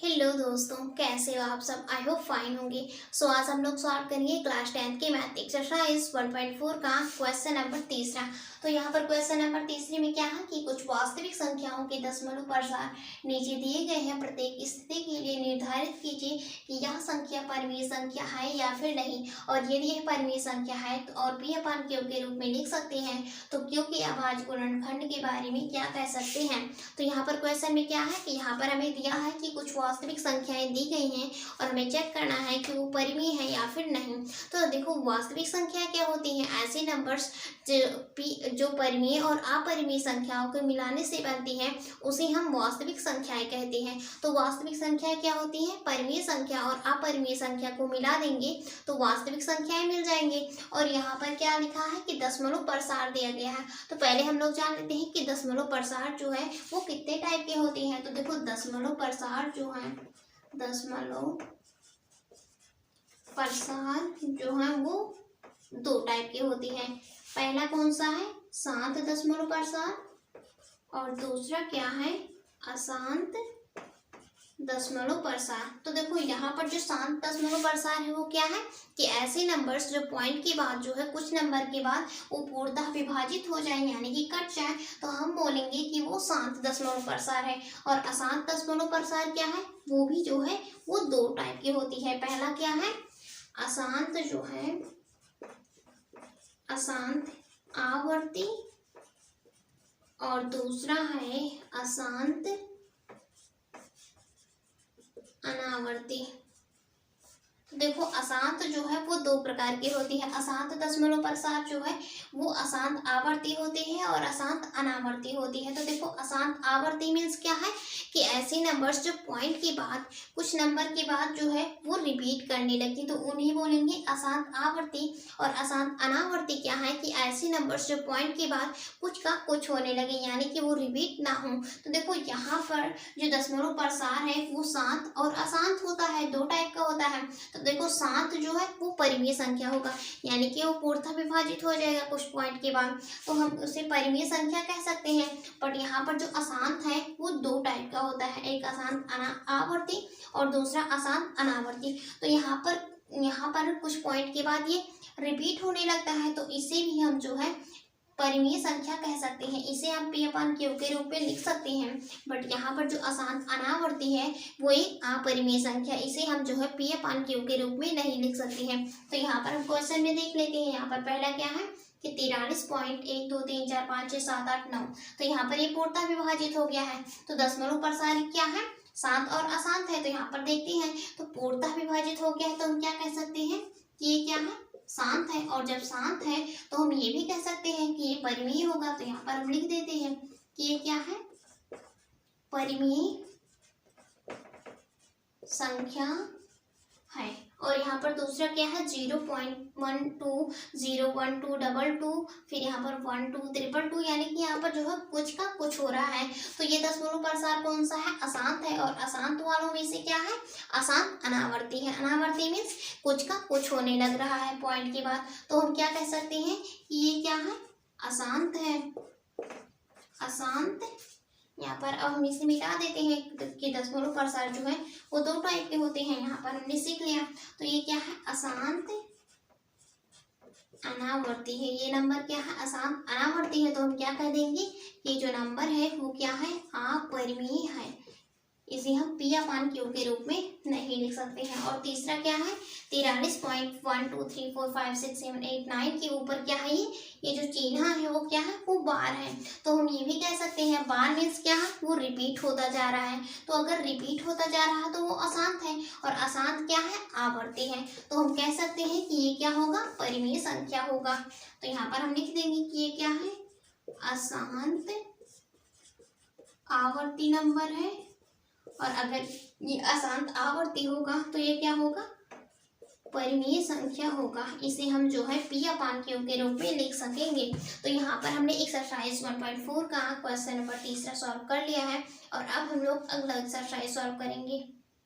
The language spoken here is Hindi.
हेलो दोस्तों, कैसे हो आप सब। आई होप फाइन होंगे। आज हम लोग सॉल्व करेंगे क्लास 10 के मैथ एक्सरसाइज 1.4 का क्वेश्चन नंबर तीसरा। तो यहाँ पर क्वेश्चन नंबर तीसरे में क्या है कि कुछ वास्तविक संख्याओं के दशमलव प्रसार नीचे दिए गए हैं। प्रत्येक स्थिति के लिए निर्धारित कीजिए कि यह संख्या परिमेय संख्या है या फिर नहीं। और यदि यह परिमेय संख्या है तो और p अपान q के रूप में लिख सकते हैं। तो q के अभाज्य गुणनखंड के बारे में क्या कह सकते हैं। तो यहाँ पर क्वेश्चन में क्या है कि यहाँ पर हमें दिया है कि कुछ वास्तविक संख्याएं दी गई हैं और हमें चेक करना है कि वो परिमेय है या फिर नहीं। तो देखो, वास्तविक संख्या क्या होती हैं, ऐसे नंबर्स जो परिमेय और अपरिमेय संख्याओं को मिलाने से बनती हैं, उसे हम वास्तविक संख्याएं कहते हैं। तो वास्तविक संख्याएं क्या होती हैं, परिमेय संख्या और अपरिमेय संख्या को मिला देंगे तो वास्तविक संख्याएं मिल जाएंगे। और यहाँ पर क्या लिखा है कि दशमलव प्रसार दिया गया है। तो पहले हम लोग जान लेते हैं कि दशमलव प्रसार जो है वो कितने टाइप के होते हैं। तो देखो, दशमलव प्रसार जो है वो दो टाइप के होते हैं। पहला कौन सा है, शांत दशमलव प्रसार, और दूसरा क्या है, अशांत दशमलव प्रसार। तो देखो, यहाँ पर जो शांत दशमलव प्रसार है वो क्या है कि ऐसे नंबर्स जो पॉइंट के बाद जो है कुछ नंबर के बाद वो पूर्णतः विभाजित हो जाए यानी कि कट जाए, तो हम बोलेंगे कि वो शांत दशमलव प्रसार है। और अशांत दशमलव प्रसार क्या है, वो भी जो है वो दो टाइप की होती है। पहला क्या है, अशांत जो है अशांत आवर्ती, और दूसरा है अशांत अनावर्ती। तो देखो, अशांत जो है वो दो प्रकार की होती है। अशांत दशमलव प्रसार जो है वो अशांत आवर्ती होती है और अशांत अनावर्ती होती है। तो देखो, अशांत आवर्ती मीन्स क्या है कि ऐसे नंबर्स जो पॉइंट के बाद कुछ नंबर के बाद जो है वो रिपीट करने लगी, तो उन्हें बोलेंगे अशांत आवर्ती। और अशांत अनावर्ती क्या है कि ऐसे नंबर्स जो पॉइंट के बाद कुछ का कुछ होने लगे यानी कि वो रिपीट ना हो। तो देखो, यहाँ पर जो दशमलव प्रसार है वो शांत और अशांत होता है, दो टाइप का होता है। तो देखो, शांत जो है वो परिमेय संख्या होगा यानी कि वो पूर्णतः विभाजित हो जाएगा कुछ पॉइंट के बाद, तो हम उसे परिमेय संख्या कह सकते हैं। बट यहाँ पर जो अशांत है वो दो टाइप का होता है, एक अशांत आवर्ती और दूसरा अशांत अनावर्ती। तो यहाँ पर कुछ पॉइंट के बाद ये रिपीट होने लगता है, तो इसे भी हम जो है परिमेय संख्या कह सकते हैं। इसे हम p अपान q के रूप में लिख सकते हैं। बट यहाँ पर जो अशांत अनावर्ती है वो एक अपरिमेय संख्या, इसे हम जो है p अपान q के रूप में नहीं लिख सकते हैं। तो यहाँ पर हम क्वेश्चन में देख लेते हैं। यहाँ पर पहला क्या है कि 43.1 2 3 4 5 6 7 8 9। तो यहाँ पर ये पूर्णतः विभाजित हो गया है। तो दशमलव प्रसार क्या है, शांत और अशांत है। तो यहाँ पर देखते हैं, तो पूर्णतः विभाजित हो गया है, तो हम क्या कह सकते हैं कि ये क्या है, शांत है। और जब शांत है तो हम ये भी कह सकते हैं कि ये परिमेय होगा। तो यहाँ पर हम लिख देते हैं कि ये क्या है, परिमेय संख्या है। और यहाँ पर दूसरा क्या है, 0.120122, फिर यहाँ पर 12322 यानी कि यहाँ पर जो है कुछ का कुछ हो रहा है। तो ये दशमलव प्रसार कौन सा है, अशांत है। और अशांत वालों में से क्या है, अशांत अनावर्ती है। अनावर्ती मीन्स कुछ का कुछ होने लग रहा है पॉइंट के बाद, तो हम क्या कह सकते हैं कि ये क्या है, अशांत है। अशांत, यहाँ पर अब हम इसे मिटा देते हैं कि दशमलव प्रसार जो है वो दो टाइप के होते हैं। यहाँ पर हमने सीख लिया। तो ये क्या है, अशांत अनावर्ती है। ये नंबर क्या है, अशांत अनावर्ती है। तो हम क्या कह देंगे कि जो नंबर है वो क्या है, अपरिमेय है। इसे हम p अपान q के रूप में नहीं लिख सकते हैं। और तीसरा क्या है, 43.1 2 3 4 5 6 7 8 9 के ऊपर क्या है, ये जो चिन्ह है वो क्या है, वो बार है। तो हम ये भी कह सकते हैं बार मीन्स क्या है, वो रिपीट होता जा रहा है। तो अगर रिपीट होता जा रहा है तो वो अशांत है, और अशांत क्या है, आवर्ती है। तो हम कह सकते हैं कि ये क्या होगा, परिमेय संख्या होगा। तो यहाँ पर हम लिख देंगे कि ये क्या है, अशांत आवर्ती नंबर है। और अगर ये अशांत आवर्ती होगा तो ये क्या होगा, परिमेय संख्या होगा। इसे हम जो है p अपान q के रूप में लिख सकेंगे। तो यहाँ पर हमने एक्सरसाइज 1.4 का क्वेश्चन नंबर तीसरा सॉल्व कर लिया है। और अब हम लोग अगला एक्सरसाइज सॉल्व करेंगे।